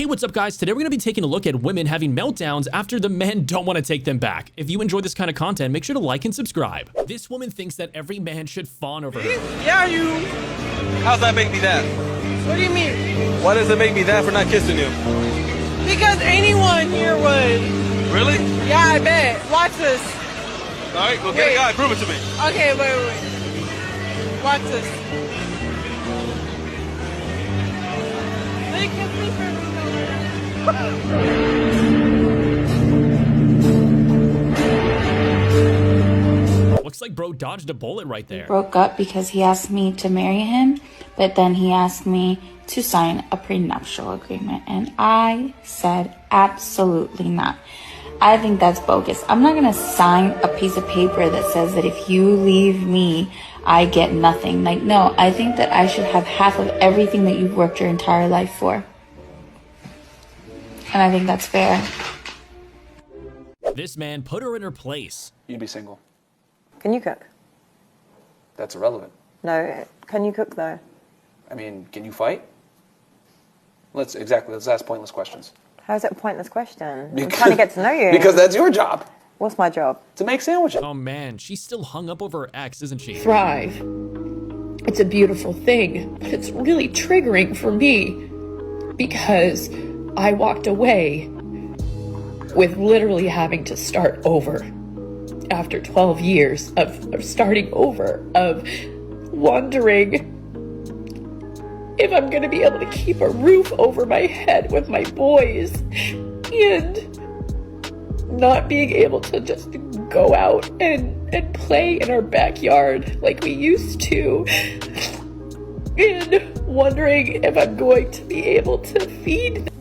Hey, what's up guys? Today we're going to be taking a look at women having meltdowns after the men don't want to take them back. If you enjoy this kind of content, make sure to like and subscribe. This woman thinks that every man should fawn over her. Yeah, you. How's that make me that? What do you mean? Why does it make me that for not kissing you? Because anyone here would. Really? Yeah, I bet. Watch this. All right, go get a guy. Prove it to me. Okay, wait. Watch this. They kiss me for Looks like bro dodged a bullet right there. Broke up because he asked me to marry him, but then he asked me to sign a prenuptial agreement, and I said absolutely not. I think that's bogus. I'm not gonna sign a piece of paper that says that if you leave me, I get nothing. Like, no, I think that I should have half of everything that you've worked your entire life for. And I think that's fair. This man put her in her place. You'd be single. Can you cook? That's irrelevant. No. Can you cook though? I mean, can you fight? Let's ask pointless questions. How is it a pointless question? I'm trying to get to know you. Because that's your job. What's my job? To make sandwiches. Oh man, she's still hung up over her ex, isn't she? Thrive. It's a beautiful thing, but it's really triggering for me because I walked away with literally having to start over after 12 years of starting over, of wondering if I'm gonna be able to keep a roof over my head with my boys and not being able to just go out and play in our backyard like we used to, and wondering if I'm going to be able to feed them.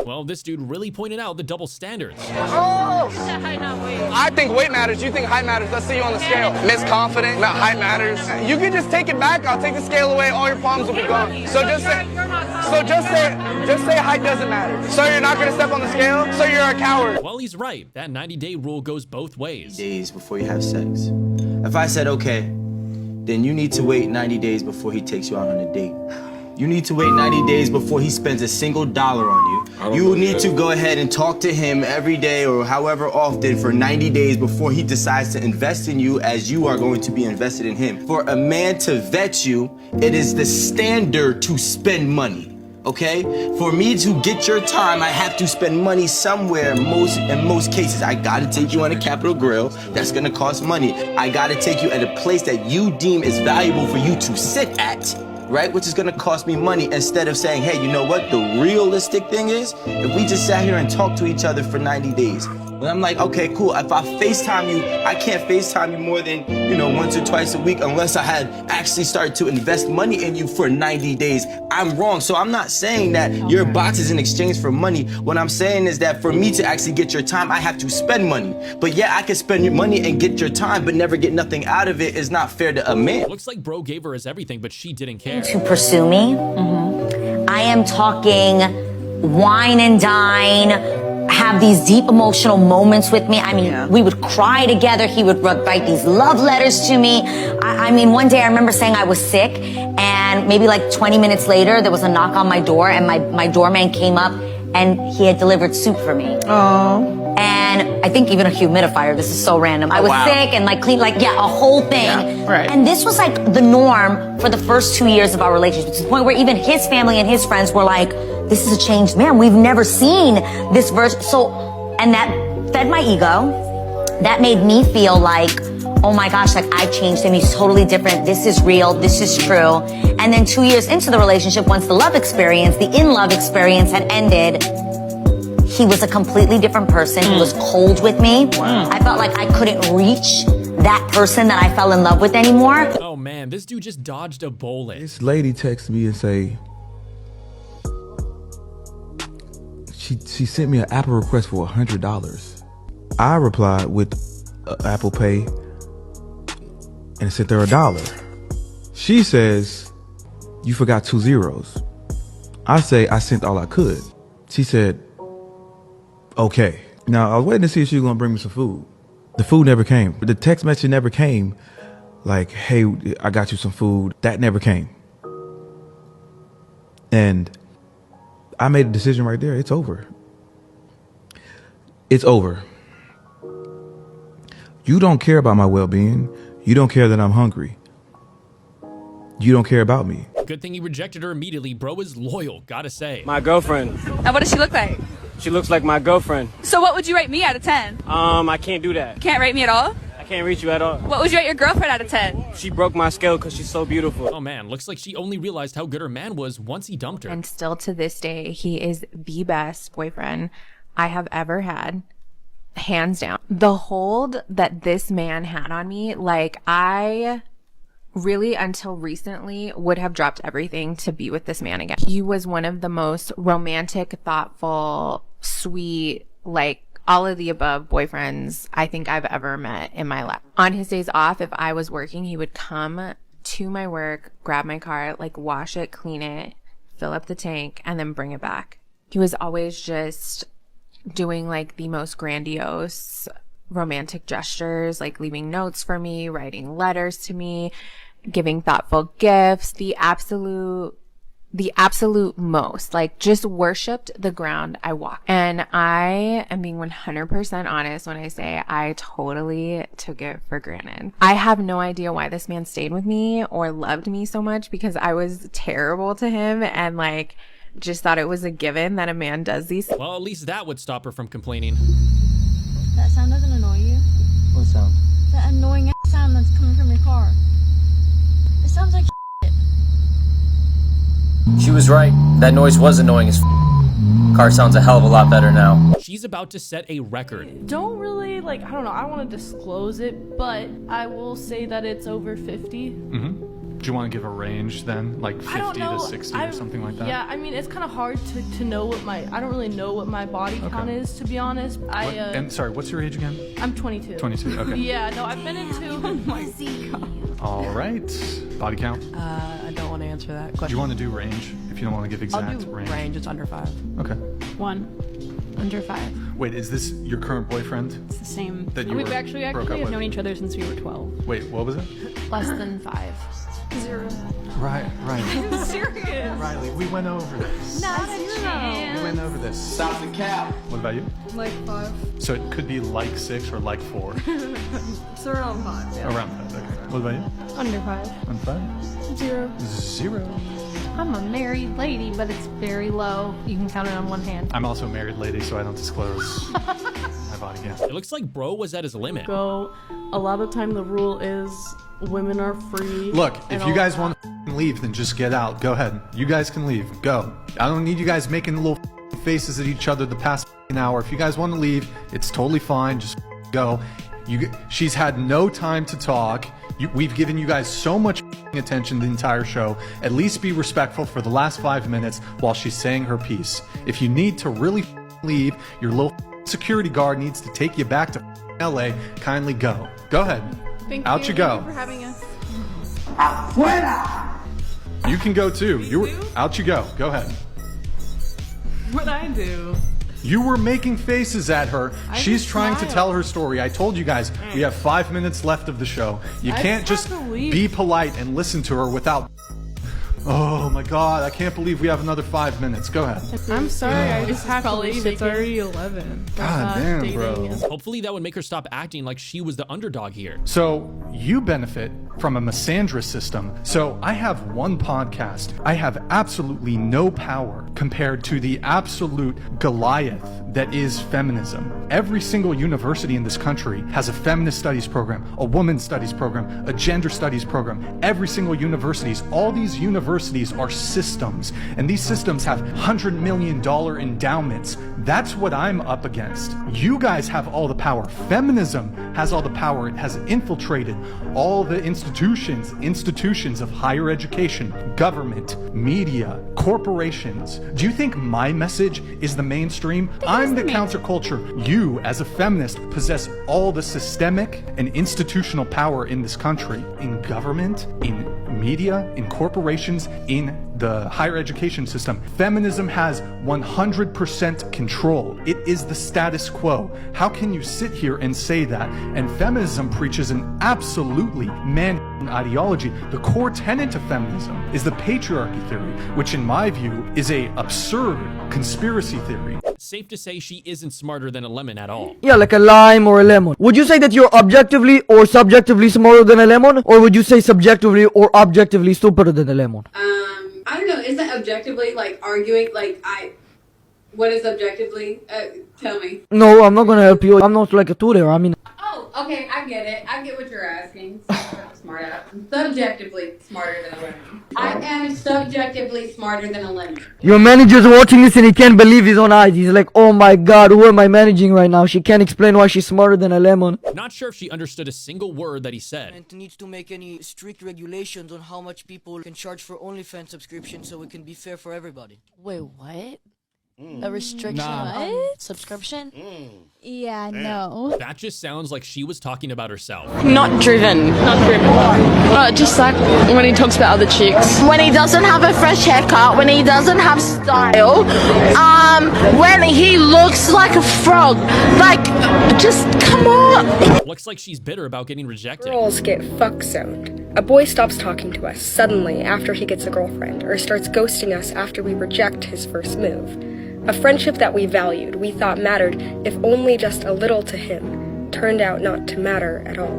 Well, this dude really pointed out the double standards. Oh! I think weight matters. You think height matters. Let's see you on the scale. Miss Confident. Not height matters. You can just take it back. I'll take the scale away. All your problems will be gone. So just say height doesn't matter. So you're not gonna step on the scale. So you're a coward. Well, he's right. That 90-day rule goes both ways. Days before you have sex. If I said okay, then you need to wait 90 days before he takes you out on a date. You need to wait 90 days before he spends a single dollar on you. You need to go ahead and talk to him every day or however often for 90 days before he decides to invest in you as you are going to be invested in him. For a man to vet you, it is the standard to spend money, okay? For me to get your time, I have to spend money somewhere in most cases. I gotta take you on a Capitol Grill. That's gonna cost money. I gotta take you at a place that you deem is valuable for you to sit at, right? Which is gonna cost me money, instead of saying, hey, you know what? The realistic thing is, if we just sat here and talked to each other for 90 days, and I'm like, okay, cool. If I FaceTime you, I can't FaceTime you more than, once or twice a week unless I had actually started to invest money in you for 90 days. I'm wrong. So I'm not saying that your box is in exchange for money. What I'm saying is that for me to actually get your time, I have to spend money. But yeah, I can spend your money and get your time, but never get nothing out of it. Is not fair to a man. Looks like bro gave her his everything, but she didn't care. To pursue me, I am talking wine and dine, have these deep emotional moments with me. I mean, we would cry together. He would write these love letters to me. I mean, one day I remember saying I was sick, and maybe like 20 minutes later, there was a knock on my door, and my doorman came up, and he had delivered soup for me. Oh. And I think even a humidifier. This is so random. I was sick and a whole thing. Yeah, right. And this was like the norm for the first 2 years of our relationship, to the point where even his family and his friends were like, this is a changed man. We've never seen this version. So, and that fed my ego. That made me feel like, oh my gosh, like I changed him. He's totally different. This is real. This is true. And then 2 years into the relationship, once the love experience, the in-love experience had ended, he was a completely different person. He was cold with me. I felt like I couldn't reach that person that I fell in love with anymore. Oh man, this dude just dodged a bullet. This lady texted me and say, she sent me an Apple request for $100. I replied with Apple Pay and sent her $1. She says, you forgot 2 zeros. I say, I sent all I could. She said, okay. Now, I was waiting to see if she was gonna bring me some food. The food never came. The text message never came. Like, hey, I got you some food. That never came. And I made a decision right there. It's over. It's over. You don't care about my well-being. You don't care that I'm hungry. You don't care about me. Good thing you rejected her immediately. Bro is loyal, gotta say. My girlfriend. And what does she look like? She looks like my girlfriend. So what would you rate me out of 10? I can't do that. Can't rate me at all? I can't reach you at all. What would you rate your girlfriend out of 10? She broke my scale because she's so beautiful. Oh man, looks like she only realized how good her man was once he dumped her. And still to this day, he is the best boyfriend I have ever had. Hands down. The hold that this man had on me, like, I really until recently would have dropped everything to be with this man again. He was one of the most romantic, thoughtful, sweet, like all of the above boyfriends I think I've ever met in my life. On his days off, if I was working, he would come to my work, grab my car, like wash it, clean it, fill up the tank, and then bring it back. He was always just doing like the most grandiose romantic gestures, like leaving notes for me, writing letters to me, giving thoughtful gifts, the absolute most, like just worshiped the ground I walked. And I am being 100% honest when I say I totally took it for granted. I have no idea why this man stayed with me or loved me so much, because I was terrible to him and like just thought it was a given that a man does these. Well, at least that would stop her from complaining. That sound doesn't annoy you? What sound? That annoying ass sound that's coming from your car. It sounds like shit. She was right. That noise was annoying as Car sounds a hell of a lot better now. She's about to set a record. Don't really, like, I don't know, I don't want to disclose it, but I will say that it's over 50. Mm-hmm. Do you want to give a range then? Like 50 to 60 or something like that? Yeah, I mean, it's kind of hard to know what I don't really know what my body count is, to be honest. And sorry, what's your age again? I'm 22. 22, okay. Yeah, no, I've been into my All right. Body count? I don't want to answer that question. Do you want to do range? If you don't want to give exact I'll do range. It's under 5. Okay. 1. Under 5. Wait, is this your current boyfriend? It's the same. That you We've actually have known each other since we were 12. Wait, what was it? Less than 5. 0. Right. I'm serious. Riley, we went over this. Not a chance. We went over this. Stop the cap. What about you? Like 5. So it could be like 6 or like 4. It's around 5. Yeah. Around 5, okay. What about you? Under 5. On 5? 0. 0. I'm a married lady, but it's very low. You can count it on one hand. I'm also a married lady, so I don't disclose my body count. It looks like bro was at his limit. Go. A lot of time the rule is women are free. Look, if you guys want to leave, then just get out. Go ahead. You guys can leave. Go. I don't need you guys making little faces at each other the past hour. If you guys want to leave, it's totally fine. Just go. She's had no time to talk. We've given you guys so much attention the entire show. At least be respectful for the last 5 minutes while she's saying her piece. If you need to really leave, your little security guard needs to take you back to LA. Kindly go. Go ahead. Thank Out you go. Thank you for having us. You can go too. Out you go. Go ahead. What'd I do? You were making faces at her. She's trying to tell her story. I told you guys, we have 5 minutes left of the show. You can't just be polite and listen to her without... Oh my god, I can't believe we have another 5 minutes. Go ahead. I'm sorry, I just have to leave. It's already 11. God damn, bro. Hopefully that would make her stop acting like she was the underdog here. So, you benefit from a misandrist system. So, I have one podcast. I have absolutely no power compared to the absolute Goliath that is feminism. Every single university in this country has a feminist studies program, a women's studies program, a gender studies program. Every single universities, all these universities are systems, and these systems have $100 million endowments. That's what I'm up against. You guys have all the power. Feminism has all the power. It has infiltrated all the institutions of higher education, government, media, corporations. Do you think my message is the mainstream? I'm the counterculture. You, as a feminist, possess all the systemic and institutional power in this country, in government, in media, in corporations, in the higher education system. Feminism has 100% control. It is the status quo. How can you sit here and say that? And feminism preaches an absolutely man ideology. The core tenet of feminism is the patriarchy theory, which in my view is a absurd conspiracy theory. Safe to say she isn't smarter than a lemon at all. Yeah, like a lime or a lemon. Would you say that you're objectively or subjectively smarter than a lemon? Or would you say subjectively or objectively stupider than a lemon? I don't know. Isn't objectively like arguing? What is objectively? Tell me. No, I'm not gonna help you. I'm not like a tutor. I mean. Oh, okay. I get it. I get what you're asking. Smart ass. Subjectively smarter than a lemon. I am subjectively smarter than a lemon. Your manager's watching this and he can't believe his own eyes. He's like, oh my god, who am I managing right now? She can't explain why she's smarter than a lemon. Not sure if she understood a single word that he said. It needs to make any strict regulations on how much people can charge for OnlyFans subscription so it can be fair for everybody. Wait, what? A restriction Nah. on subscription? Yeah, no. That just sounds like she was talking about herself. Not driven. Just like when he talks about other chicks. When he doesn't have a fresh haircut, when he doesn't have style, when he looks like a frog, like, just come on. Looks like she's bitter about getting rejected. Girls get fuck zoned. A boy stops talking to us suddenly after he gets a girlfriend, or starts ghosting us after we reject his first move. A friendship that we valued, we thought mattered, if only just a little to him, turned out not to matter at all.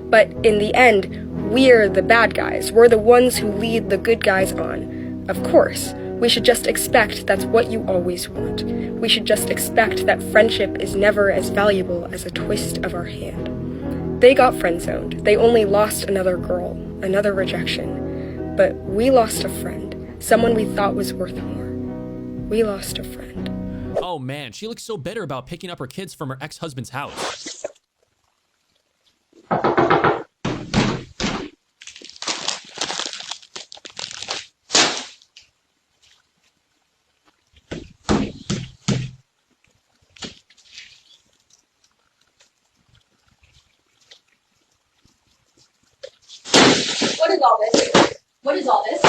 But in the end, we're the bad guys. We're the ones who lead the good guys on. Of course, we should just expect that's what you always want. We should just expect that friendship is never as valuable as a twist of our hand. They got friend-zoned. They only lost another girl, another rejection. But we lost a friend, someone we thought was worth more. We lost a friend. Oh man, she looks so bitter about picking up her kids from her ex-husband's house. What is all this? What is all this?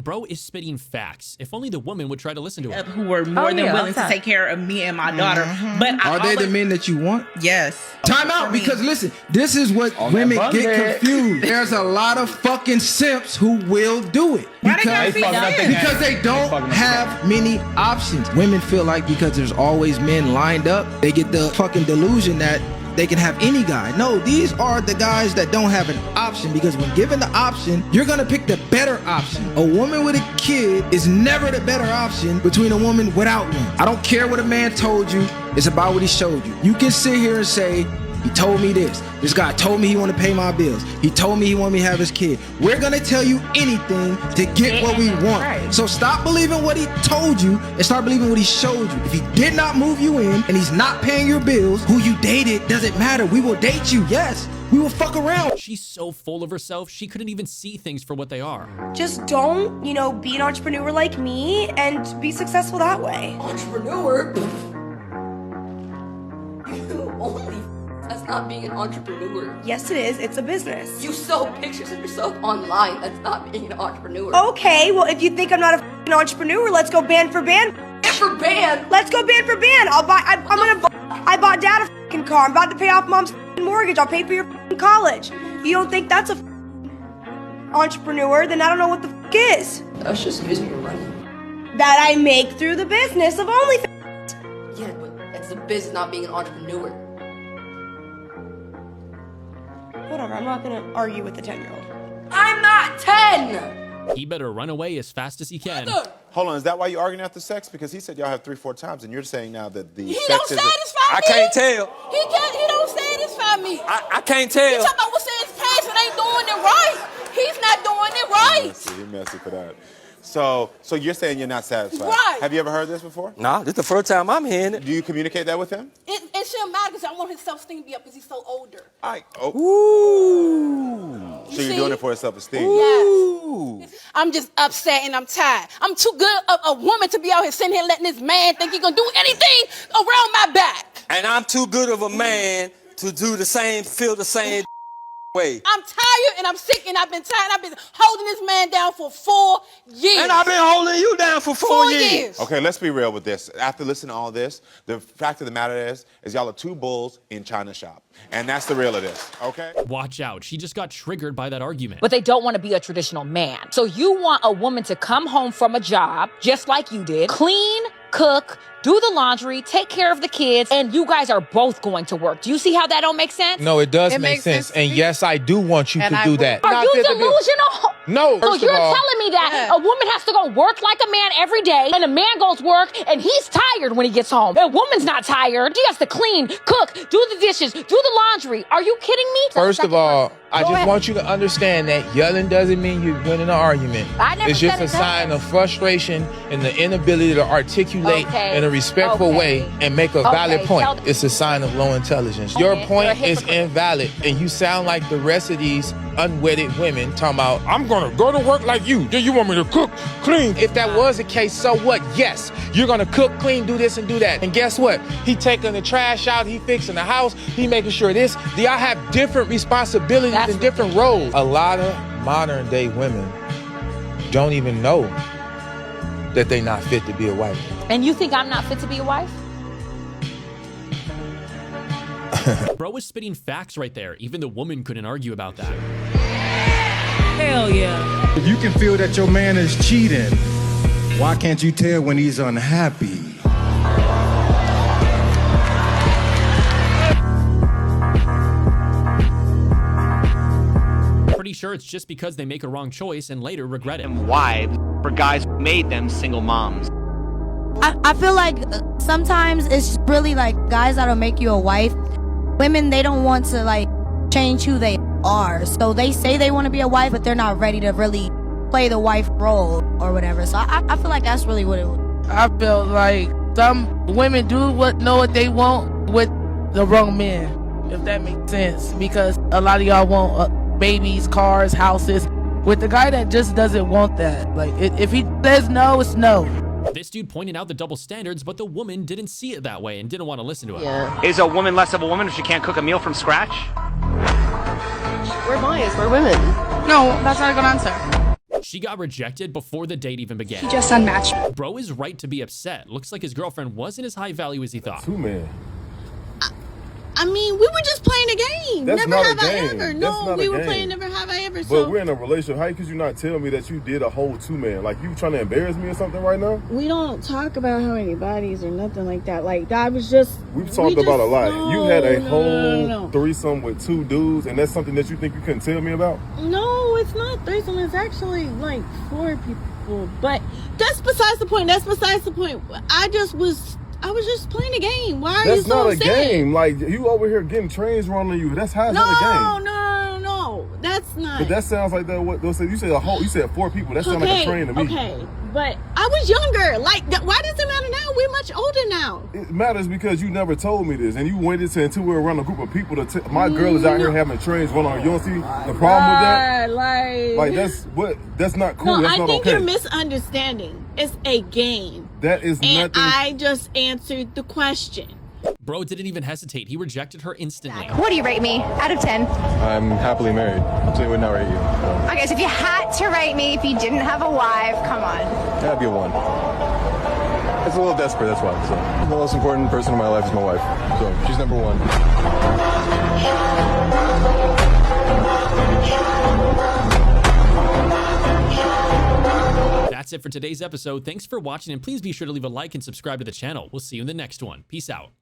Bro is spitting facts. If only the woman would try to listen to him. Who were more than willing to take care of me and my daughter. But Are they the men that you want? Yes. Time out, because listen, this is what women get confused. There's a lot of fucking simps who will do it. Because they don't have many options. Women feel like because there's always men lined up, they get the fucking delusion that they can have any guy. No, these are the guys that don't have an option, because when given the option, you're gonna pick the better option. A woman with a kid is never the better option between a woman without one. I don't care what a man told you, it's about what he showed you. You can sit here and say, he told me this guy told me he want to pay my bills, he told me he want me to have his kid. We're gonna tell you anything to get what we want. So stop believing what he told you and start believing what he showed you. If he did not move you in and he's not paying your bills, who you dated doesn't matter. We will date you, yes. We will fuck around. She's so full of herself, she couldn't even see things for what they are. Just don't, be an entrepreneur like me and be successful that way. Entrepreneur? That's not being an entrepreneur. Yes, it is. It's a business. You sell pictures of yourself online. That's not being an entrepreneur. Okay, well, if you think I'm not an entrepreneur, let's go band for band. Band for band? Let's go band for band. I bought dad a car. I'm about to pay off mom's mortgage. I'll pay for your college. You don't think that's a entrepreneur? Then I don't know what the is. That's just using your money. That I make through the business of OnlyFans. Yeah, but it's the business, not being an entrepreneur. Whatever, I'm not gonna argue with the 10-year-old. I'm not 10! He better run away as fast as he can. Hold on, is that why you're arguing after sex? Because he said y'all have 3-4 times, and you're saying now that the He sex don't is... satisfy me. I can't tell. He don't satisfy me. I can't tell. You talking about what's in his pants and ain't doing it right. He's not doing it right. You're messy for that. So you're saying you're not satisfied. Right. Have you ever heard this before? Nah, this is the first time I'm hearing it. Do you communicate that with him? It shouldn't matter because I want his self-esteem to be up because he's so older. Ooh. So you're doing it for his self-esteem? Yes. I'm just upset and I'm tired. I'm too good a woman to be out here sitting here letting this man think he gonna do anything around my back. And I'm too good of a man to do the same, feel the same. way. I'm tired and I'm sick and I've been tired. I've been holding this man down for 4 years. And I've been holding you down for 4 years. Okay, let's be real with this. After listening to all this, the fact of the matter is y'all are two bulls in China shop. And that's the real of this, okay? Watch out. She just got triggered by that argument. But they don't want to be a traditional man. So you want a woman to come home from a job, just like you did, clean, cook, do the laundry, take care of the kids, and you guys are both going to work. Do you see how that don't make sense? No, it does make sense. And yes, I do want you to do that. Are you delusional? No, So you're telling me that a woman has to go work like a man every day, and a man goes work, and he's tired when he gets home. A woman's not tired. She has to clean, cook, do the dishes, do the laundry. Are you kidding me? First of all, I just want you to understand that yelling doesn't mean you're winning an argument. It's just a sign of frustration and the inability to articulate in a respectful way and make a valid point. It's a sign of low intelligence. Your point is invalid, and you sound like the rest of these unwedded women talking about, I'm gonna go to work like you. Do you want me to cook, clean? If that was the case, so what? Yes, you're gonna cook, clean, do this and do that. And guess what? He taking the trash out, he fixing the house, he making sure this. Y'all have different responsibilities and different roles. A lot of modern day women don't even know that they not fit to be a wife. And you think I'm not fit to be a wife? Bro was spitting facts right there. Even the woman couldn't argue about that. Hell yeah. If you can feel that your man is cheating, why can't you tell when he's unhappy? Pretty sure it's just because they make a wrong choice and later regret it. Wives for guys who made them single moms. I feel like sometimes it's really like guys that'll make you a wife. Women, they don't want to like change who they are. So they say they want to be a wife, but they're not ready to really play the wife role or whatever. So I feel like that's really what it was. I feel like some women know what they want with the wrong man, if that makes sense. Because a lot of y'all want babies, cars, houses. With the guy that just doesn't want that. Like, if he says no, it's no. This dude pointed out the double standards, but the woman didn't see it that way and didn't want to listen to him. Yeah. Is a woman less of a woman if she can't cook a meal from scratch? We're boys, we're women. No, that's not a good answer. She got rejected before the date even began. He just unmatched me. Bro is right to be upset. Looks like his girlfriend wasn't as high value as he thought. Two men. I mean, we were just playing a game. That's never not have a I game. ever. That's No, not we a were game. playing never have I ever. But So we're in a relationship. How could you not tell me that you did a whole two-man? Like, you trying to embarrass me or something right now? we don't talk about how many bodies or nothing like that. Like, that was just. We've talked about a lot. No, you had a no, whole no. threesome with two dudes, and that's something that you think you couldn't tell me about? No, it's not threesome. It's actually like 4 people. But that's besides the point. That's besides the point. I was just playing a game. Why are you That's so not a upset? game. Like, you over here getting trains run on you. That's how it's not a game. No. That's not. But that sounds like that. What you said 4 people. That sounds like a train to me. Okay, but I was younger. Like, why does it matter now? We're much older now. It matters because you never told me this, and you waited until we were around a group of people to. My girl is out here having trains run on her. You don't see the problem with that? That's not cool. No, That's I not think okay. you're misunderstanding. It's a game. That is And nothing. I just answered the question. Bro didn't even hesitate. He rejected her instantly. What do you rate me out of 10? I'm happily married, so I would not rate you. Okay, so if you had to rate me, if you didn't have a wife, come on. That'd be a 1. It's a little desperate, that's why. So the most important person in my life is my wife, so she's number 1. That's it for today's episode. Thanks for watching, and please be sure to leave a like and subscribe to the channel. We'll see you in the next one. Peace out.